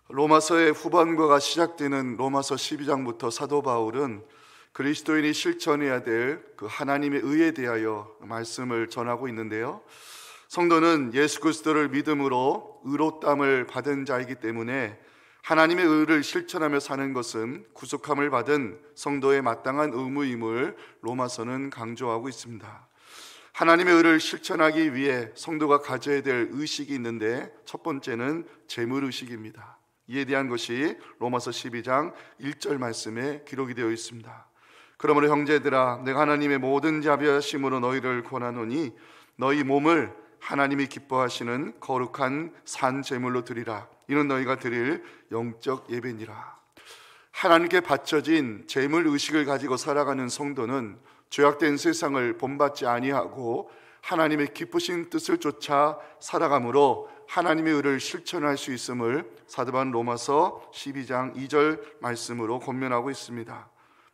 로마서의 후반부가 시작되는 로마서 12장부터 사도 바울은 그리스도인이 실천해야 될 그 하나님의 의에 대하여 말씀을 전하고 있는데요. 성도는 예수 그리스도를 믿음으로 의롭다함을 받은 자이기 때문에 하나님의 의를 실천하며 사는 것은 구속함을 받은 성도의 마땅한 의무임을 로마서는 강조하고 있습니다. 하나님의 의를 실천하기 위해 성도가 가져야 될 의식이 있는데 첫 번째는 재물의식입니다. 이에 대한 것이 로마서 12장 1절 말씀에 기록이 되어 있습니다. 그러므로 형제들아, 내가 하나님의 모든 자비하심으로 너희를 권하노니 너희 몸을 하나님이 기뻐하시는 거룩한 산 제물로 드리라. 이는 너희가 드릴 영적 예배니라. 하나님께 바쳐진 제물 의식을 가지고 살아가는 성도는 죄악된 세상을 본받지 아니하고 하나님의 기쁘신 뜻을 쫓아 살아가므로 하나님의 의를 실천할 수 있음을 사도 바울 로마서 12장 2절 말씀으로 권면하고 있습니다.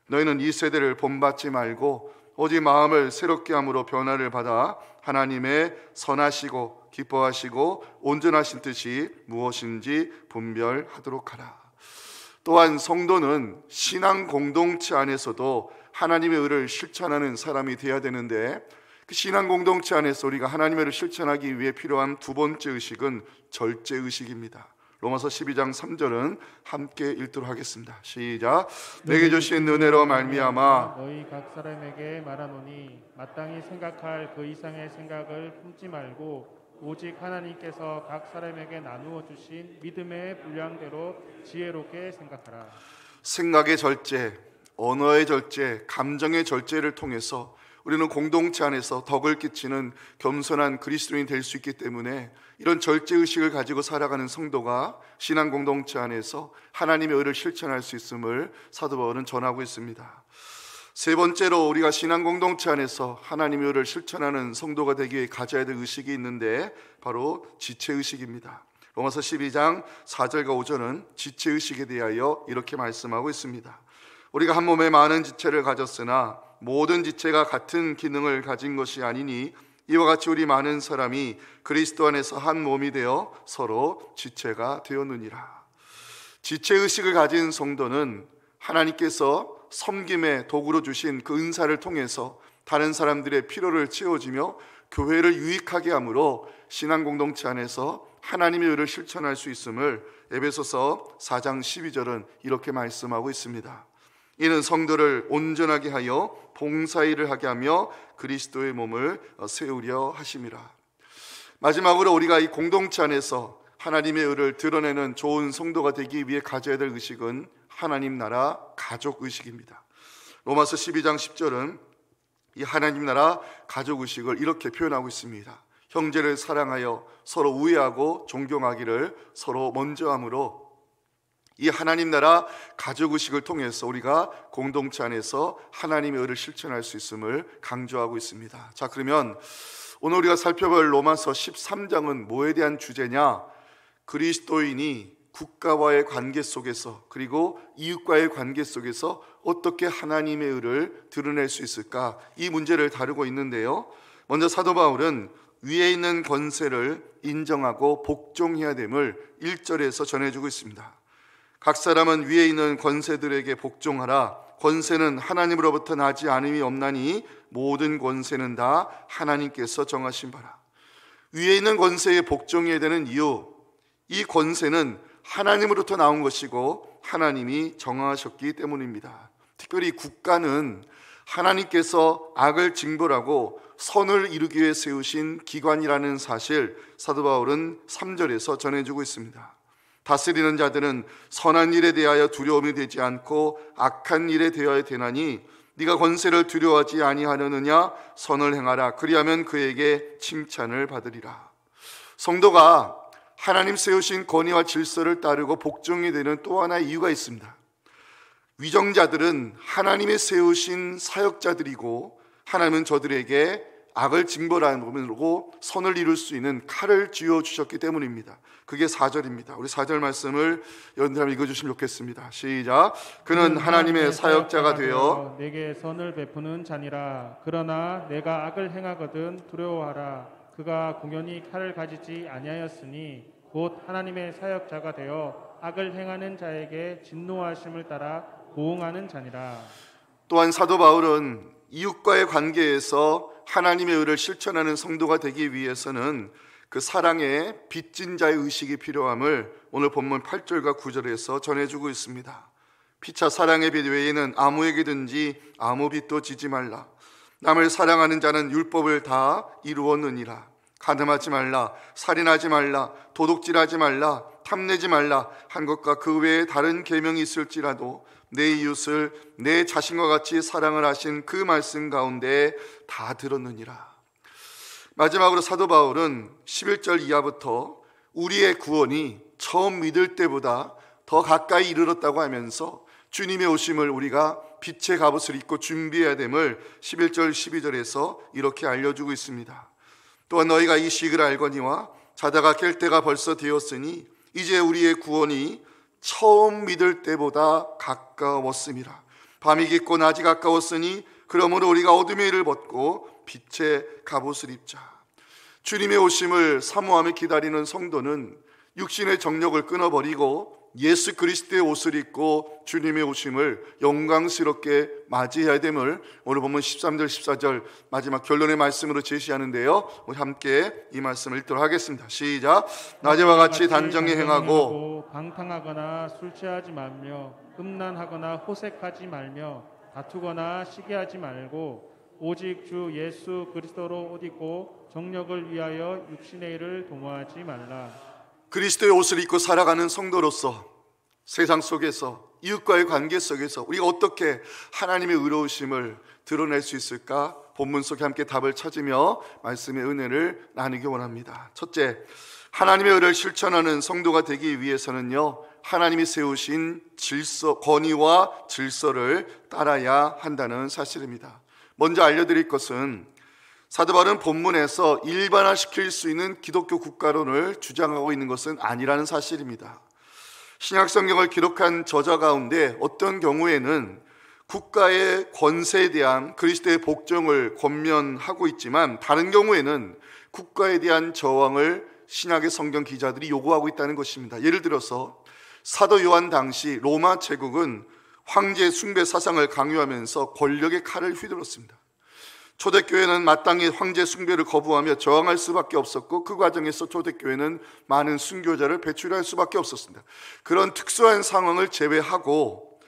너희는 이 세대를 본받지 말고 오직 마음을 새롭게 함으로 변화를 받아 하나님의 선하시고 기뻐하시고 온전하신 뜻이 무엇인지 분별하도록 하라. 또한 성도는 신앙 공동체 안에서도 하나님의 의를 실천하는 사람이 되어야 되는데, 그 신앙 공동체 안에서 우리가 하나님의 의를 실천하기 위해 필요한 두 번째 의식은 절제의식입니다. 로마서 12장 3절은 함께 읽도록 하겠습니다. 시작. 내게 주신 은혜로 말미암아 너희 각 사람에게 말하노니 마땅히 생각할 그 이상의 생각을 품지 말고 오직 하나님께서 각 사람에게 나누어 주신 믿음의 분량대로 지혜롭게 생각하라. 생각의 절제, 언어의 절제, 감정의 절제를 통해서 우리는 공동체 안에서 덕을 끼치는 겸손한 그리스도인이 될 수 있기 때문에 이런 절제의식을 가지고 살아가는 성도가 신앙 공동체 안에서 하나님의 의를 실천할 수 있음을 사도 바울은 전하고 있습니다. 세 번째로 우리가 신앙 공동체 안에서 하나님의 의를 실천하는 성도가 되기 위해 가져야 될 의식이 있는데 바로 지체의식입니다. 로마서 12장 4절과 5절은 지체의식에 대하여 이렇게 말씀하고 있습니다. 우리가 한 몸에 많은 지체를 가졌으나 모든 지체가 같은 기능을 가진 것이 아니니 이와 같이 우리 많은 사람이 그리스도 안에서 한 몸이 되어 서로 지체가 되었느니라. 지체의식을 가진 성도는 하나님께서 섬김의 도구로 주신 그 은사를 통해서 다른 사람들의 필요를 채워주며 교회를 유익하게 함으로 신앙 공동체 안에서 하나님의 의를 실천할 수 있음을 에베소서 4장 12절은 이렇게 말씀하고 있습니다. 이는 성도를 온전하게 하여 봉사일을 하게 하며 그리스도의 몸을 세우려 하심이라. 마지막으로 우리가 이 공동체 안에서 하나님의 의를 드러내는 좋은 성도가 되기 위해 가져야 될 의식은 하나님 나라 가족 의식입니다. 로마서 12장 10절은 이 하나님 나라 가족 의식을 이렇게 표현하고 있습니다. 형제를 사랑하여 서로 우애하고 존경하기를 서로 먼저 함으로 이 하나님 나라 가족 의식을 통해서 우리가 공동체 안에서 하나님의 의를 실천할 수 있음을 강조하고 있습니다. 자, 그러면 오늘 우리가 살펴볼 로마서 13장은 뭐에 대한 주제냐? 그리스도인이 국가와의 관계 속에서 그리고 이웃과의 관계 속에서 어떻게 하나님의 의를 드러낼 수 있을까? 이 문제를 다루고 있는데요. 먼저 사도 바울은 위에 있는 권세를 인정하고 복종해야 됨을 1절에서 전해주고 있습니다. 각 사람은 위에 있는 권세들에게 복종하라. 권세는 하나님으로부터 나지 않음이 없나니 모든 권세는 다 하나님께서 정하신 바라. 위에 있는 권세에 복종해야 되는 이유, 이 권세는 하나님으로부터 나온 것이고 하나님이 정하셨기 때문입니다. 특별히 국가는 하나님께서 악을 징벌하고 선을 이루기 위해 세우신 기관이라는 사실 사도 바울은 3절에서 전해주고 있습니다. 다스리는 자들은 선한 일에 대하여 두려움이 되지 않고 악한 일에 대하여 되나니 네가 권세를 두려워하지 아니하려느냐? 선을 행하라. 그리하면 그에게 칭찬을 받으리라. 성도가 하나님 세우신 권위와 질서를 따르고 복종이 되는 또 하나의 이유가 있습니다. 위정자들은 하나님의 세우신 사역자들이고 하나님은 저들에게 악을 징벌하고 선을 이룰 수 있는 칼을 쥐어주셨기 때문입니다. 그게 4절입니다. 우리 4절 말씀을 여러분들 한번 읽어주시면 좋겠습니다. 시작. 그는 하나님의 사역자가 되어 내게 선을 베푸는 자니라. 그러나 내가 악을 행하거든 두려워하라. 그가 공연히 칼을 가지지 아니하였으니 곧 하나님의 사역자가 되어 악을 행하는 자에게 진노하심을 따라 보응하는 자니라. 또한 사도 바울은 이웃과의 관계에서 하나님의 의를 실천하는 성도가 되기 위해서는 그 사랑의 빚진 자의 의식이 필요함을 오늘 본문 8절과 9절에서 전해주고 있습니다. 피차 사랑의 빚 외에는 아무에게든지 아무 빚도 지지 말라. 남을 사랑하는 자는 율법을 다 이루었느니라. 간음하지 말라, 살인하지 말라, 도둑질하지 말라, 탐내지 말라 한 것과 그 외에 다른 계명이 있을지라도 내 이웃을 내 자신과 같이 사랑을 하신 그 말씀 가운데 다 들었느니라. 마지막으로 사도 바울은 11절 이하부터 우리의 구원이 처음 믿을 때보다 더 가까이 이르렀다고 하면서 주님의 오심을 우리가 빛의 갑옷을 입고 준비해야 됨을 11절 12절에서 이렇게 알려주고 있습니다. 또한 너희가 이 식을 알거니와 자다가 깰 때가 벌써 되었으니 이제 우리의 구원이 처음 믿을 때보다 가까웠음이라. 밤이 깊고 낮이 가까웠으니 그러므로 우리가 어둠의 일을 벗고 빛의 갑옷을 입자. 주님의 오심을 사모하며 기다리는 성도는 육신의 정력을 끊어버리고 예수 그리스도의 옷을 입고 주님의 오심을 영광스럽게 맞이해야 됨을 오늘 보면 13절 14절 마지막 결론의 말씀으로 제시하는데요, 우리 함께 이 말씀을 읽도록 하겠습니다. 시작. 낮에와 같이 단정히 행하고 방탕하거나 술 취하지 말며 음란하거나 호색하지 말며 다투거나 시기하지 말고 오직 주 예수 그리스도로 옷 입고 정력을 위하여 육신의 일을 도모하지 말라. 그리스도의 옷을 입고 살아가는 성도로서 세상 속에서 이웃과의 관계 속에서 우리가 어떻게 하나님의 의로우심을 드러낼 수 있을까? 본문 속에 함께 답을 찾으며 말씀의 은혜를 나누기 원합니다. 첫째, 하나님의 의를 실천하는 성도가 되기 위해서는요, 하나님이 세우신 질서, 권위와 질서를 따라야 한다는 사실입니다. 먼저 알려드릴 것은 사도 바울은 본문에서 일반화시킬 수 있는 기독교 국가론을 주장하고 있는 것은 아니라는 사실입니다. 신약 성경을 기록한 저자 가운데 어떤 경우에는 국가의 권세에 대한 그리스도의 복종을 권면하고 있지만 다른 경우에는 국가에 대한 저항을 신약의 성경 기자들이 요구하고 있다는 것입니다. 예를 들어서 사도 요한 당시 로마 제국은 황제 숭배 사상을 강요하면서 권력의 칼을 휘둘렀습니다. 초대교회는 마땅히 황제 숭배를 거부하며 저항할 수밖에 없었고 그 과정에서 초대교회는 많은 순교자를 배출할 수밖에 없었습니다. 그런 특수한 상황을 제외하고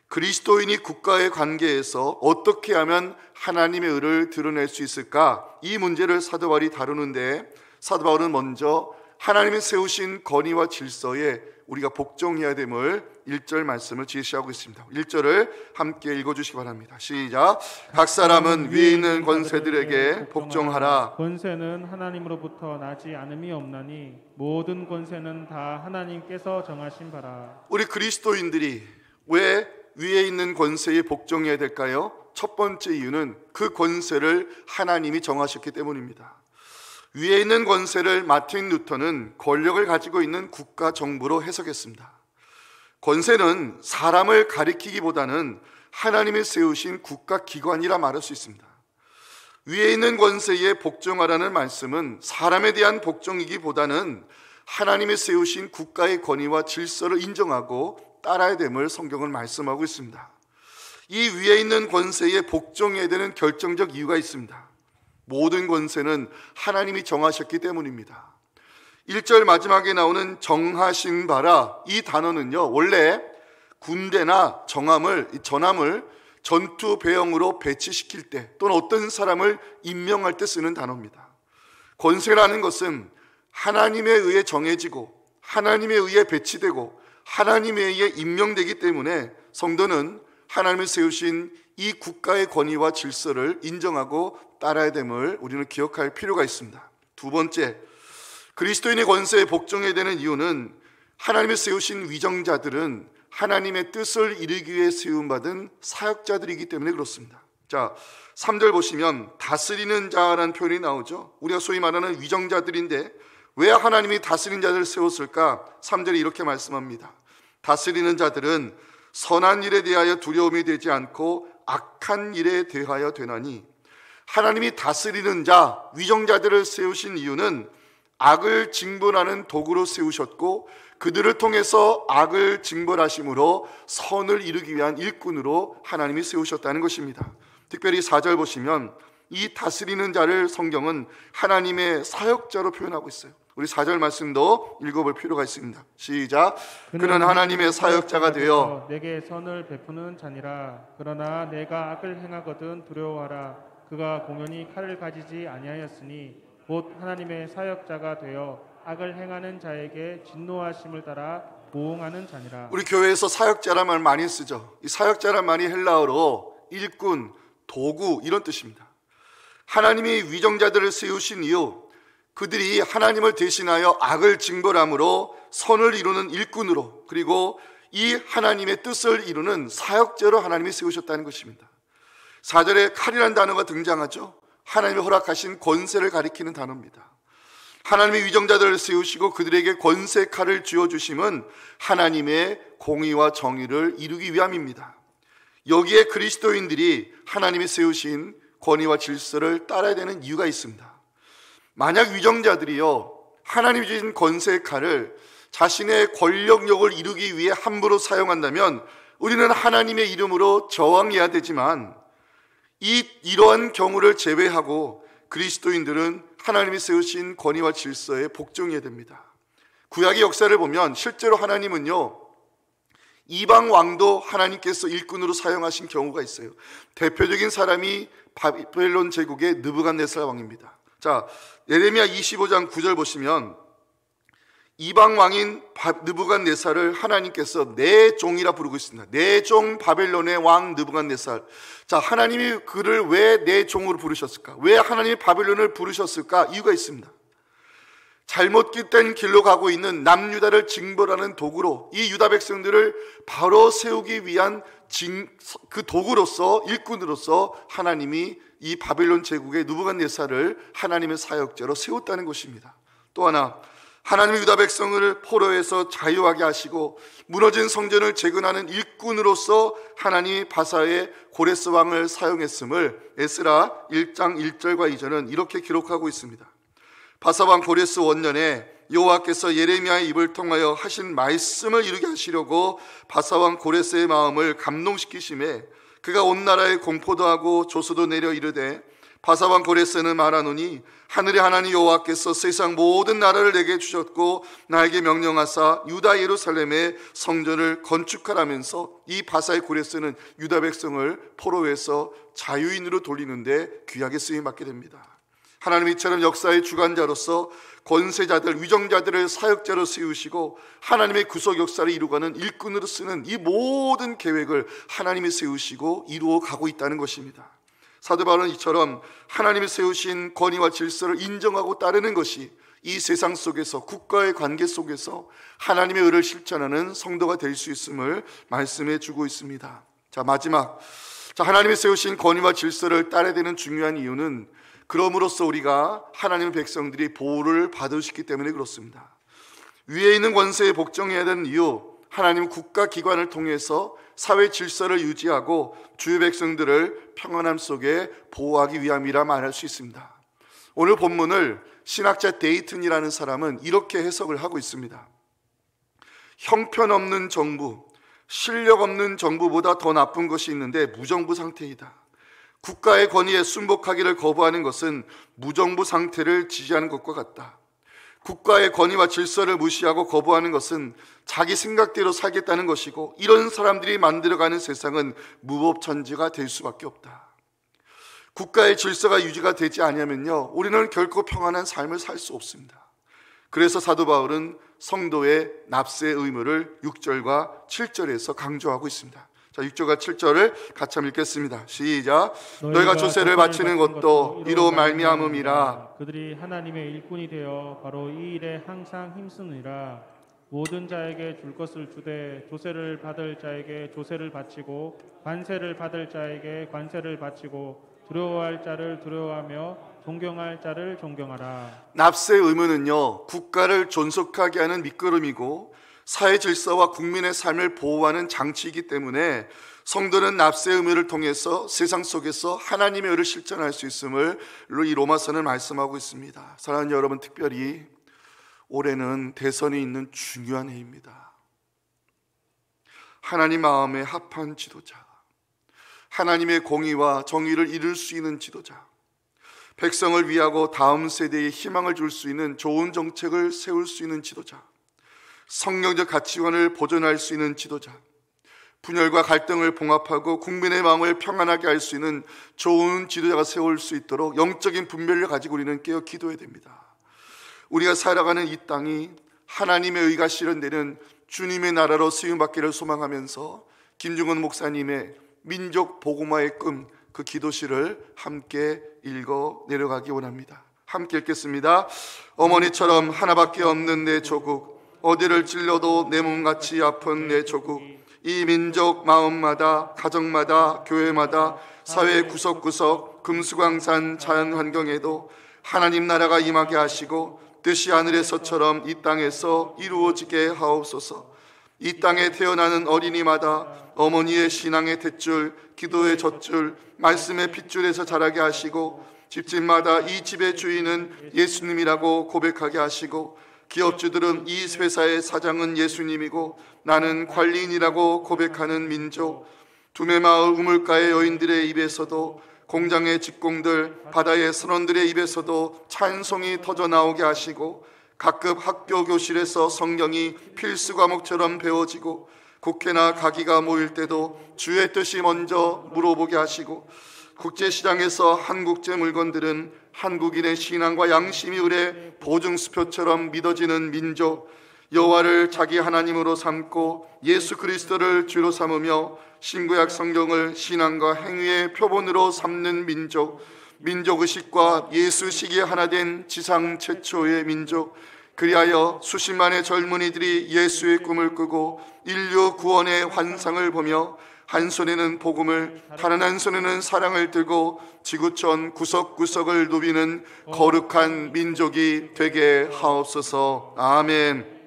그리스도인이 국가의 관계에서 어떻게 하면 하나님의 의를 드러낼 수 있을까? 이 문제를 사도 바울이 다루는데 사도 바울은 먼저 하나님이 세우신 권위와 질서에 우리가 복종해야 됨을 1절 말씀을 제시하고 있습니다. 1절을 함께 읽어주시기 바랍니다. 시작. 각 사람은 위에 있는 권세들에게 복종하라. 권세는 하나님으로부터 나지 않음이 없나니 모든 권세는 다 하나님께서 정하신 바라. 우리 그리스도인들이 왜 위에 있는 권세에 복종해야 될까요? 첫 번째 이유는 그 권세를 하나님이 정하셨기 때문입니다. 위에 있는 권세를 마틴 루터는 권력을 가지고 있는 국가 정부로 해석했습니다. 권세는 사람을 가리키기보다는 하나님이 세우신 국가 기관이라 말할 수 있습니다. 위에 있는 권세에 복종하라는 말씀은 사람에 대한 복종이기보다는 하나님이 세우신 국가의 권위와 질서를 인정하고 따라야 됨을 성경은 말씀하고 있습니다. 이 위에 있는 권세에 복종해야 되는 결정적 이유가 있습니다. 모든 권세는 하나님이 정하셨기 때문입니다. 1절 마지막에 나오는 정하신 바라, 이 단어는요, 원래 군대나 전함을 전투 배영으로 배치시킬 때 또는 어떤 사람을 임명할 때 쓰는 단어입니다. 권세라는 것은 하나님에 의해 정해지고 하나님에 의해 배치되고 하나님에 의해 임명되기 때문에 성도는 하나님이 세우신 이 국가의 권위와 질서를 인정하고 따라야 됨을 우리는 기억할 필요가 있습니다. 두 번째, 그리스도인의 권세에 복종해야 되는 이유는 하나님이 세우신 위정자들은 하나님의 뜻을 이루기 위해 세움받은 사역자들이기 때문에 그렇습니다. 자, 3절 보시면 다스리는 자라는 표현이 나오죠. 우리가 소위 말하는 위정자들인데 왜 하나님이 다스리는 자들을 세웠을까? 3절에 이렇게 말씀합니다. 다스리는 자들은 선한 일에 대하여 두려움이 되지 않고 악한 일에 대하여 되나니. 하나님이 다스리는 자, 위정자들을 세우신 이유는 악을 징벌하는 도구로 세우셨고 그들을 통해서 악을 징벌하심으로 선을 이루기 위한 일꾼으로 하나님이 세우셨다는 것입니다. 특별히 4절 보시면 이 다스리는 자를 성경은 하나님의 사역자로 표현하고 있어요. 우리 4절 말씀도 읽어볼 필요가 있습니다. 시작. 그는 하나님의 사역자가 되어 내게 선을 베푸는 자니라. 그러나 내가 악을 행하거든 두려워하라. 그가 공연히 칼을 가지지 아니하였으니 곧 하나님의 사역자가 되어 악을 행하는 자에게 진노하심을 따라 보응하는 자니라. 우리 교회에서 사역자란 말 많이 쓰죠. 이 사역자란 말이 헬라어로 일꾼, 도구 이런 뜻입니다. 하나님이 위정자들을 세우신 이유, 그들이 하나님을 대신하여 악을 징벌함으로 선을 이루는 일꾼으로, 그리고 이 하나님의 뜻을 이루는 사역자로 하나님이 세우셨다는 것입니다. 4절에 칼이라는 단어가 등장하죠. 하나님이 허락하신 권세를 가리키는 단어입니다. 하나님의 위정자들을 세우시고 그들에게 권세 칼을 쥐어주심은 하나님의 공의와 정의를 이루기 위함입니다. 여기에 그리스도인들이 하나님이 세우신 권위와 질서를 따라야 되는 이유가 있습니다. 만약 위정자들이요 하나님이 주신 권세의 칼을 자신의 권력력을 이루기 위해 함부로 사용한다면 우리는 하나님의 이름으로 저항해야 되지만 이러한 경우를 제외하고 그리스도인들은 하나님이 세우신 권위와 질서에 복종해야 됩니다. 구약의 역사를 보면 실제로 하나님은요 이방 왕도 하나님께서 일꾼으로 사용하신 경우가 있어요. 대표적인 사람이 바벨론 제국의 느부갓네살 왕입니다. 자, 예레미야 25장 9절 보시면 이방 왕인 느부갓네살을 하나님께서 내 종이라 부르고 있습니다. 내 종 바벨론의 왕 느부갓네살. 자, 하나님이 그를 왜 내 종으로 부르셨을까? 왜 하나님이 바벨론을 부르셨을까? 이유가 있습니다. 잘못된 길로 가고 있는 남유다를 징벌하는 도구로 이 유다 백성들을 바로 세우기 위한 그 도구로서 일꾼으로서 하나님이 이 바벨론 제국의 느부갓네살을 하나님의 사역자로 세웠다는 것입니다. 또 하나 하나님의 유다 백성을 포로에서 자유하게 하시고 무너진 성전을 재건하는 일꾼으로서 하나님이 바사의 고레스 왕을 사용했음을 에스라 1장 1절과 2절은 이렇게 기록하고 있습니다. 바사왕 고레스 원년에 여호와께서 예레미야의 입을 통하여 하신 말씀을 이루게 하시려고 바사왕 고레스의 마음을 감동시키심에 그가 온 나라에 공포도 하고 조소도 내려 이르되 바사왕 고레스는 말하노니 하늘의 하나님 여호와께서 세상 모든 나라를 내게 주셨고 나에게 명령하사 유다 예루살렘의 성전을 건축하라면서 이 바사의 고레스는 유다 백성을 포로에서 자유인으로 돌리는데 귀하게 쓰임받게 됩니다. 하나님이 이처럼 역사의 주관자로서 권세자들, 위정자들을 사역자로 세우시고 하나님의 구속 역사를 이루가는 일꾼으로 쓰는 이 모든 계획을 하나님이 세우시고 이루어 가고 있다는 것입니다. 사도 바울은 이처럼 하나님이 세우신 권위와 질서를 인정하고 따르는 것이 이 세상 속에서 국가의 관계 속에서 하나님의 의를 실천하는 성도가 될 수 있음을 말씀해 주고 있습니다. 자, 마지막 하나님이 세우신 권위와 질서를 따라야 되는 중요한 이유는 그럼으로써 우리가 하나님의 백성들이 보호를 받을 수 있기 때문에 그렇습니다. 위에 있는 권세에 복종해야 되는 이유, 하나님 국가기관을 통해서 사회 질서를 유지하고 주의 백성들을 평안함 속에 보호하기 위함이라 말할 수 있습니다. 오늘 본문을 신학자 데이튼이라는 사람은 이렇게 해석을 하고 있습니다. 형편없는 정부, 실력 없는 정부보다 더 나쁜 것이 있는데 무정부 상태이다. 국가의 권위에 순복하기를 거부하는 것은 무정부 상태를 지지하는 것과 같다. 국가의 권위와 질서를 무시하고 거부하는 것은 자기 생각대로 살겠다는 것이고 이런 사람들이 만들어가는 세상은 무법천지가 될 수밖에 없다. 국가의 질서가 유지가 되지 않으면요 우리는 결코 평안한 삶을 살 수 없습니다. 그래서 사도 바울은 성도의 납세의 의무를 6절과 7절에서 강조하고 있습니다. 자, 6절과 7절을 같이 한번 읽겠습니다. 시작. 너희가 조세를 바치는 것도 이로 말미암음이라. 그들이 하나님의 일꾼이 되어 바로 이 일에 항상 힘쓰느니라. 모든 자에게 줄 것을 주되 조세를 받을 자에게 조세를 바치고 관세를 받을 자에게 관세를 바치고 두려워할 자를 두려워하며 존경할 자를 존경하라. 납세의 의무는요 국가를 존속하게 하는 밑거름이고 사회 질서와 국민의 삶을 보호하는 장치이기 때문에 성도는 납세의 의무를 통해서 세상 속에서 하나님의 의를 실천할 수 있음을 이 로마서는 말씀하고 있습니다. 사랑하는 여러분, 특별히 올해는 대선이 있는 중요한 해입니다. 하나님 마음에 합한 지도자, 하나님의 공의와 정의를 이룰 수 있는 지도자, 백성을 위하고 다음 세대에 희망을 줄 수 있는 좋은 정책을 세울 수 있는 지도자, 성경적 가치관을 보존할 수 있는 지도자, 분열과 갈등을 봉합하고 국민의 마음을 평안하게 할 수 있는 좋은 지도자가 세울 수 있도록 영적인 분별을 가지고 우리는 깨어 기도해야 됩니다. 우리가 살아가는 이 땅이 하나님의 의가 실현되는 주님의 나라로 쓰임받기를 소망하면서 김중원 목사님의 민족 복음화의 꿈, 그 기도시를 함께 읽어 내려가기 원합니다. 함께 읽겠습니다. 어머니처럼 하나밖에 없는 내 조국, 어디를 찔러도 내 몸같이 아픈 내 조국, 이 민족 마음마다, 가정마다, 교회마다, 사회 구석구석, 금수강산 자연환경에도 하나님 나라가 임하게 하시고 뜻이 하늘에서처럼 이 땅에서 이루어지게 하옵소서. 이 땅에 태어나는 어린이마다 어머니의 신앙의 탯줄, 기도의 젖줄, 말씀의 핏줄에서 자라게 하시고 집집마다 이 집의 주인은 예수님이라고 고백하게 하시고 기업주들은 이 회사의 사장은 예수님이고 나는 관리인이라고 고백하는 민족, 두메마을 우물가의 여인들의 입에서도 공장의 직공들, 바다의 선원들의 입에서도 찬송이 터져나오게 하시고 각급 학교 교실에서 성경이 필수 과목처럼 배워지고 국회나 가기가 모일 때도 주의 뜻이 먼저 물어보게 하시고 국제시장에서 한국제 물건들은 한국인의 신앙과 양심이 의뢰 보증수표처럼 믿어지는 민족, 여호와를 자기 하나님으로 삼고 예수 그리스도를 주로 삼으며 신구약 성경을 신앙과 행위의 표본으로 삼는 민족, 민족의식과 예수식이 하나 된 지상 최초의 민족, 그리하여 수십만의 젊은이들이 예수의 꿈을 꾸고 인류 구원의 환상을 보며 한 손에는 복음을, 다른 한 손에는 사랑을 들고 지구촌 구석구석을 누비는 거룩한 민족이 되게 하옵소서. 아멘.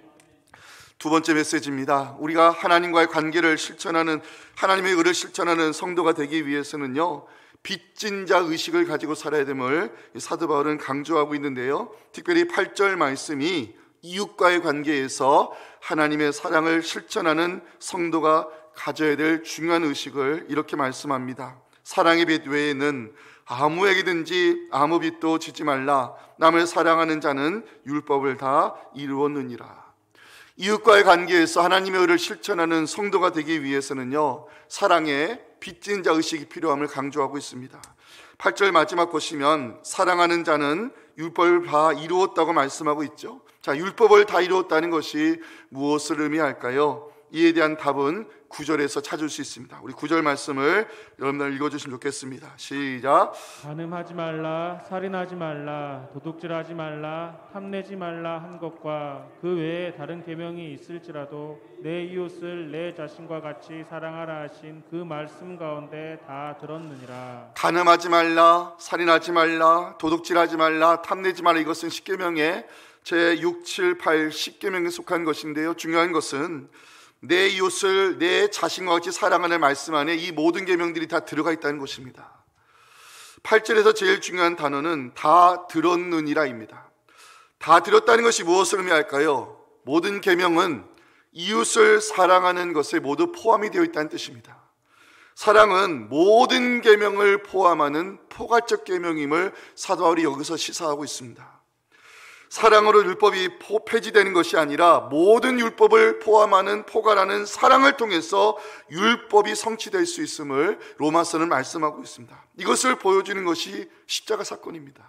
두 번째 메시지입니다. 우리가 하나님과의 관계를 실천하는, 하나님의 의를 실천하는 성도가 되기 위해서는요, 빚진 자 의식을 가지고 살아야 됨을 사도 바울은 강조하고 있는데요, 특별히 8절 말씀이 이웃과의 관계에서 하나님의 사랑을 실천하는 성도가 가져야 될 중요한 의식을 이렇게 말씀합니다. 사랑의 빚 외에는 아무에게든지 아무 빚도 지지 말라. 남을 사랑하는 자는 율법을 다 이루었느니라. 이웃과의 관계에서 하나님의 의를 실천하는 성도가 되기 위해서는요, 사랑의 빚진 자 의식이 필요함을 강조하고 있습니다. 8절 마지막 보시면 사랑하는 자는 율법을 다 이루었다고 말씀하고 있죠. 자, 율법을 다 이루었다는 것이 무엇을 의미할까요? 이에 대한 답은 9절에서 찾을 수 있습니다. 우리 9절 말씀을 여러분들 읽어주시면 좋겠습니다. 시작. 간음하지 말라, 살인하지 말라, 도둑질하지 말라, 탐내지 말라 한 것과 그 외에 다른 계명이 있을지라도 내 이웃을 내 자신과 같이 사랑하라 하신 그 말씀 가운데 다 들었느니라. 간음하지 말라, 살인하지 말라, 도둑질하지 말라, 탐내지 말라, 이것은 10계명의 제6, 7, 8, 10계명에 속한 것인데요, 중요한 것은 내 이웃을 내 자신과 같이 사랑하는 말씀 안에 이 모든 계명들이 다 들어가 있다는 것입니다. 8절에서 제일 중요한 단어는 다 들었느니라입니다. 다 들었다는 것이 무엇을 의미할까요? 모든 계명은 이웃을 사랑하는 것에 모두 포함이 되어 있다는 뜻입니다. 사랑은 모든 계명을 포함하는 포괄적 계명임을 사도 바울이 여기서 시사하고 있습니다. 사랑으로 율법이 폐지되는 것이 아니라 모든 율법을 포함하는 포괄하는 사랑을 통해서 율법이 성취될 수 있음을 로마서는 말씀하고 있습니다. 이것을 보여주는 것이 십자가 사건입니다.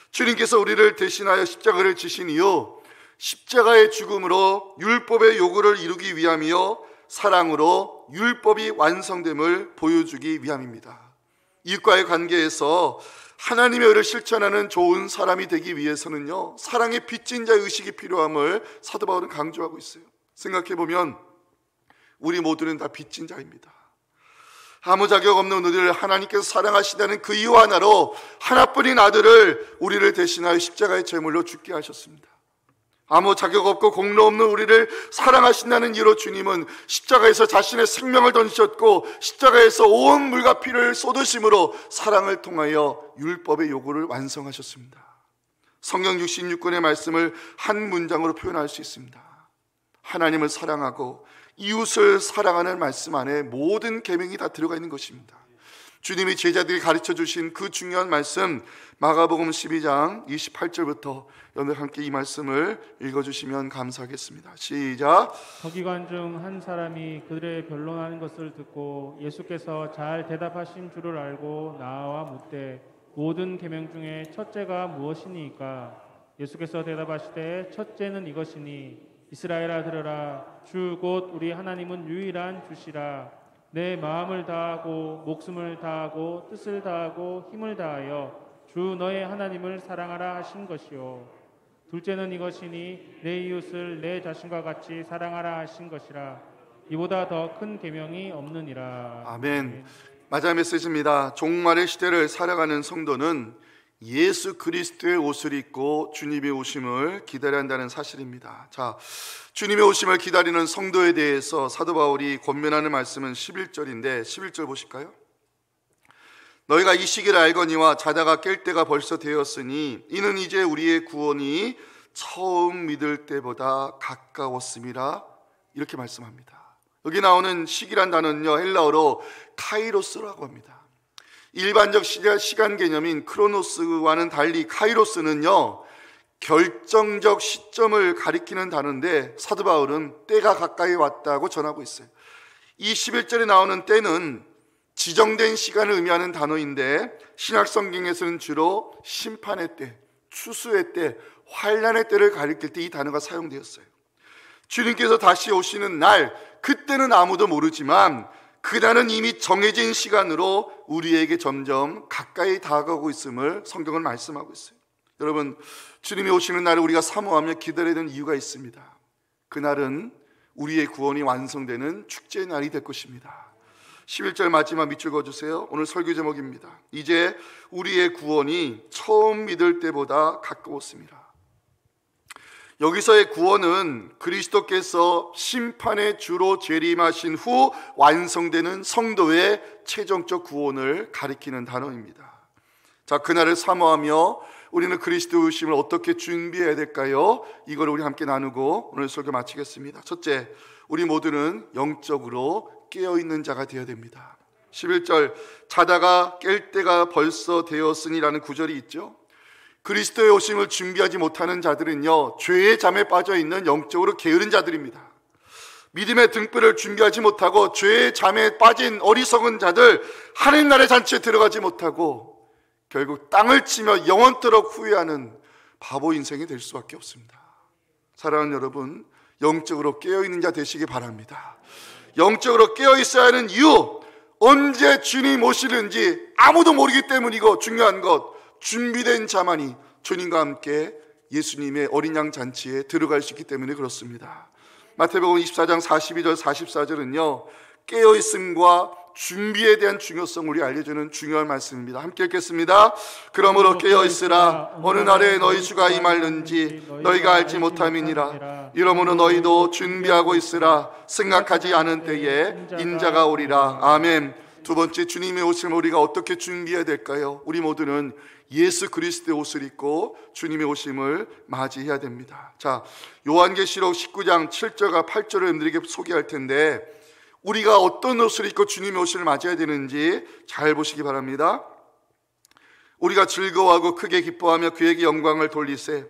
주님께서 우리를 대신하여 십자가를 지신 이후 십자가의 죽음으로 율법의 요구를 이루기 위함이요 사랑으로 율법이 완성됨을 보여주기 위함입니다. 이웃과의 관계에서 하나님의 의를 실천하는 좋은 사람이 되기 위해서는요, 사랑의 빚진 자의 의식이 필요함을 사도 바울은 강조하고 있어요. 생각해보면 우리 모두는 다 빚진 자입니다. 아무 자격 없는 우리를 하나님께서 사랑하시다는 그 이유 하나로 하나뿐인 아들을 우리를 대신하여 십자가의 제물로 죽게 하셨습니다. 아무 자격 없고 공로 없는 우리를 사랑하신다는 이유로 주님은 십자가에서 자신의 생명을 던지셨고 십자가에서 온 물과 피를 쏟으심으로 사랑을 통하여 율법의 요구를 완성하셨습니다. 성경 66권의 말씀을 한 문장으로 표현할 수 있습니다. 하나님을 사랑하고 이웃을 사랑하는 말씀 안에 모든 계명이 다 들어가 있는 것입니다. 주님이 제자들이 가르쳐 주신 그 중요한 말씀, 마가복음 12장 28절부터 여러분 함께 이 말씀을 읽어주시면 감사하겠습니다. 시작. 서기관 중 한 사람이 그들의 변론하는 것을 듣고 예수께서 잘 대답하신 줄을 알고 나와 묻되 모든 계명 중에 첫째가 무엇이니까? 예수께서 대답하시되 첫째는 이것이니 이스라엘아 들으라. 주 곧 우리 하나님은 유일한 주시라. 내 마음을 다하고 목숨을 다하고 뜻을 다하고 힘을 다하여 주 너의 하나님을 사랑하라 하신 것이요. 둘째는 이것이니 내 이웃을 내 자신과 같이 사랑하라 하신 것이라. 이보다 더 큰 계명이 없느니라. 아멘. 마지막 메시지입니다. 종말의 시대를 살아가는 성도는 예수 그리스도의 옷을 입고 주님의 오심을 기다려야 한다는 사실입니다. 자, 주님의 오심을 기다리는 성도에 대해서 사도 바울이 권면하는 말씀은 11절인데 11절 보실까요? 너희가 이 시기를 알거니와 자다가 깰 때가 벌써 되었으니 이는 이제 우리의 구원이 처음 믿을 때보다 가까웠음이라. 이렇게 말씀합니다. 여기 나오는 시기란 단어는요, 헬라어로 카이로스라고 합니다. 일반적 시간 개념인 크로노스와는 달리 카이로스는요, 결정적 시점을 가리키는 단어인데 사도 바울은 때가 가까이 왔다고 전하고 있어요. 이 11절에 나오는 때는 지정된 시간을 의미하는 단어인데 신약 성경에서는 주로 심판의 때, 추수의 때, 환난의 때를 가리킬 때 이 단어가 사용되었어요. 주님께서 다시 오시는 날, 그때는 아무도 모르지만 그날은 이미 정해진 시간으로 우리에게 점점 가까이 다가오고 있음을 성경은 말씀하고 있어요. 여러분, 주님이 오시는 날을 우리가 사모하며 기다려야 되는 이유가 있습니다. 그날은 우리의 구원이 완성되는 축제의 날이 될 것입니다. 11절 마지막 밑줄 그어주세요. 오늘 설교 제목입니다. 이제 우리의 구원이 처음 믿을 때보다 가까웠습니다. 여기서의 구원은 그리스도께서 심판의 주로 재림하신 후 완성되는 성도의 최종적 구원을 가리키는 단어입니다. 자, 그날을 사모하며 우리는 그리스도 오심을 어떻게 준비해야 될까요? 이걸 우리 함께 나누고 오늘 설교 마치겠습니다. 첫째, 우리 모두는 영적으로 깨어있는 자가 되어야 됩니다. 11절, 자다가 깰 때가 벌써 되었으니라는 구절이 있죠. 그리스도의 오심을 준비하지 못하는 자들은요, 죄의 잠에 빠져있는 영적으로 게으른 자들입니다. 믿음의 등불을 준비하지 못하고 죄의 잠에 빠진 어리석은 자들, 하늘나라의 잔치에 들어가지 못하고 결국 땅을 치며 영원토록 후회하는 바보 인생이 될 수밖에 없습니다. 사랑하는 여러분, 영적으로 깨어있는 자 되시기 바랍니다. 영적으로 깨어있어야 하는 이유, 언제 주님 오시는지 아무도 모르기 때문이고, 중요한 것, 준비된 자만이 주님과 함께 예수님의 어린 양 잔치에 들어갈 수 있기 때문에 그렇습니다. 마태복음 24장 42절 44절은요, 깨어있음과 준비에 대한 중요성을 우리 알려주는 중요한 말씀입니다. 함께 읽겠습니다. 그러므로 깨어있으라. 어느 날에 너희 주가 임하는지 너희가 알지 못함이니라. 이러므로 너희도 준비하고 있으라. 생각하지 않은 때에 인자가 오리라. 아멘. 두 번째, 주님의 오심을 우리가 어떻게 준비해야 될까요? 우리 모두는 예수 그리스도의 옷을 입고 주님의 오심을 맞이해야 됩니다. 자, 요한계시록 19장 7절과 8절을 여러분들에게 소개할 텐데, 우리가 어떤 옷을 입고 주님의 오심을 맞이해야 되는지 잘 보시기 바랍니다. 우리가 즐거워하고 크게 기뻐하며 그에게 영광을 돌리세.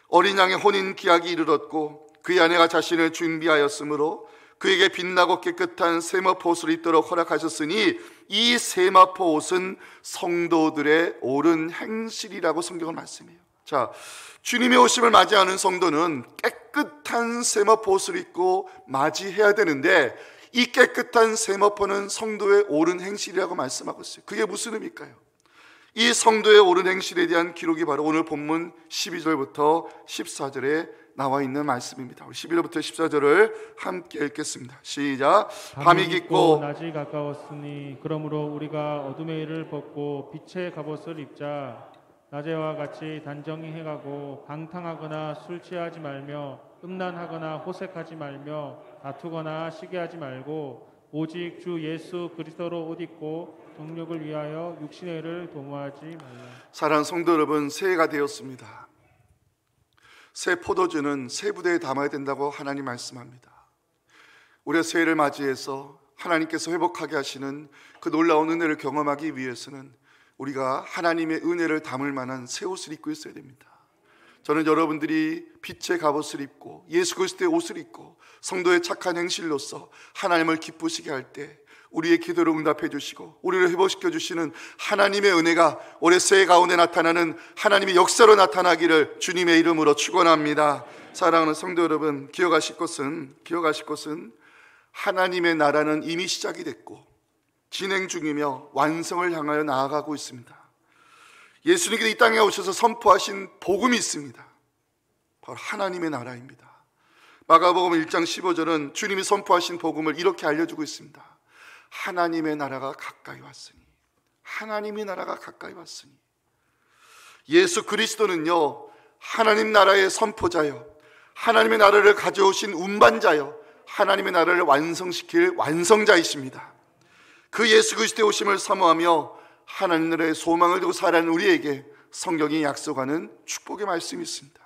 어린 양의 혼인 기약이 이르렀고 그의 아내가 자신을 준비하였으므로 그에게 빛나고 깨끗한 세마포 옷을 입도록 허락하셨으니 이 세마포 옷은 성도들의 옳은 행실이라고 성경은 말씀해요. 자, 주님의 오심을 맞이하는 성도는 깨끗한 세마포 옷을 입고 맞이해야 되는데, 이 깨끗한 세마포는 성도의 옳은 행실이라고 말씀하고 있어요. 그게 무슨 의미일까요? 이 성도의 옳은 행실에 대한 기록이 바로 오늘 본문 12절부터 14절에 나와 있는 말씀입니다. 11절부터 14절을 함께 읽겠습니다. 시작. 밤이 깊고 낮이 가까웠으니 그러므로 우리가 어둠의 일을 벗고 빛의 갑옷을 입자. 낮에와 같이 단정히 행하고 방탕하거나 술 취하지 말며 음란하거나 호색하지 말며 다투거나 시기하지 말고 오직 주 예수 그리스도로 옷 입고 정욕을 위하여 육신의 일을 도모하지 말라. 사랑하는 성도 여러분, 새해가 되었습니다. 새 포도주는 새 부대에 담아야 된다고 하나님 말씀합니다. 올해 새해를 맞이해서 하나님께서 회복하게 하시는 그 놀라운 은혜를 경험하기 위해서는 우리가 하나님의 은혜를 담을 만한 새 옷을 입고 있어야 됩니다. 저는 여러분들이 빛의 갑옷을 입고 예수 그리스도의 옷을 입고 성도의 착한 행실로서 하나님을 기쁘시게 할 때 우리의 기도를 응답해 주시고 우리를 회복시켜 주시는 하나님의 은혜가 올해 새해 가운데 나타나는 하나님의 역사로 나타나기를 주님의 이름으로 축원합니다. 사랑하는 성도 여러분, 기억하실 것은 하나님의 나라는 이미 시작이 됐고 진행 중이며 완성을 향하여 나아가고 있습니다. 예수님께서 이 땅에 오셔서 선포하신 복음이 있습니다. 바로 하나님의 나라입니다. 마가복음 1장 15절은 주님이 선포하신 복음을 이렇게 알려주고 있습니다. 하나님의 나라가 가까이 왔으니, 하나님의 나라가 가까이 왔으니. 예수 그리스도는요, 하나님 나라의 선포자요, 하나님의 나라를 가져오신 운반자요, 하나님의 나라를 완성시킬 완성자이십니다. 그 예수 그리스도의 오심을 사모하며 하나님 나라의 소망을 두고 살아가는 우리에게 성경이 약속하는 축복의 말씀이 있습니다.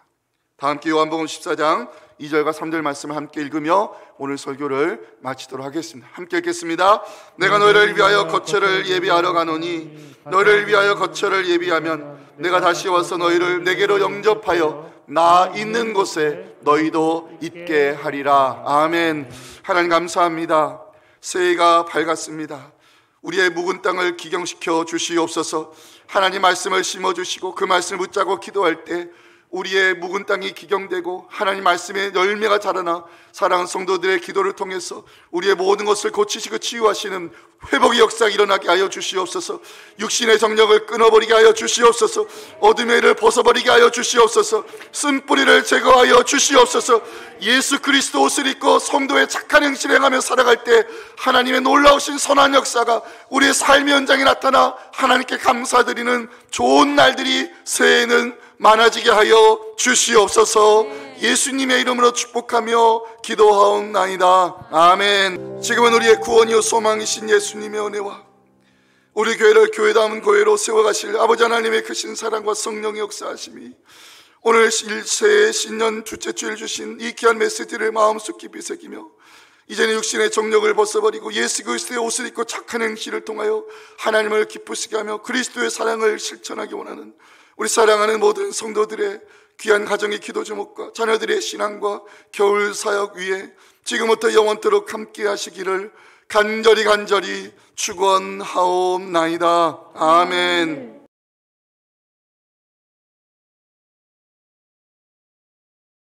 다 함께 요한복음 14장 2절과 3절 말씀을 함께 읽으며 오늘 설교를 마치도록 하겠습니다. 함께 읽겠습니다. 내가 너희를 위하여 거처를 예비하러 가노니 너희를 위하여 거처를 예비하면 내가 다시 와서 너희를 내게로 영접하여 나 있는 곳에 너희도 있게 하리라. 아멘. 하나님 감사합니다. 새해가 밝았습니다. 우리의 묵은 땅을 기경시켜 주시옵소서. 하나님 말씀을 심어주시고 그 말씀을 붙잡고 기도할 때 우리의 묵은 땅이 기경되고 하나님 말씀의 열매가 자라나 사랑하는 성도들의 기도를 통해서 우리의 모든 것을 고치시고 치유하시는 회복의 역사가 일어나게 하여 주시옵소서. 육신의 정력을 끊어버리게 하여 주시옵소서. 어둠의 일을 벗어버리게 하여 주시옵소서. 쓴뿌리를 제거하여 주시옵소서. 예수 그리스도 옷을 입고 성도의 착한 행실을 행하며 살아갈 때 하나님의 놀라우신 선한 역사가 우리의 삶의 현장에 나타나 하나님께 감사드리는 좋은 날들이 새해에는 많아지게 하여 주시옵소서. 예수님의 이름으로 축복하며 기도하옵나이다. 아멘. 지금은 우리의 구원이요 소망이신 예수님의 은혜와 우리 교회를 교회다운 교회로 세워가실 아버지 하나님의 크신 사랑과 성령의 역사하심이 오늘 새해 신년 둘째 주일 주신 이 귀한 메시지를 마음속 깊이 새기며 이제는 육신의 정력을 벗어버리고 예수 그리스도의 옷을 입고 착한 행실을 통하여 하나님을 기쁘시게 하며 그리스도의 사랑을 실천하기 원하는 우리 사랑하는 모든 성도들의 귀한 가정의 기도 제목과 자녀들의 신앙과 겨울 사역 위에 지금부터 영원토록 함께 하시기를 간절히 축원하옵나이다. 아멘.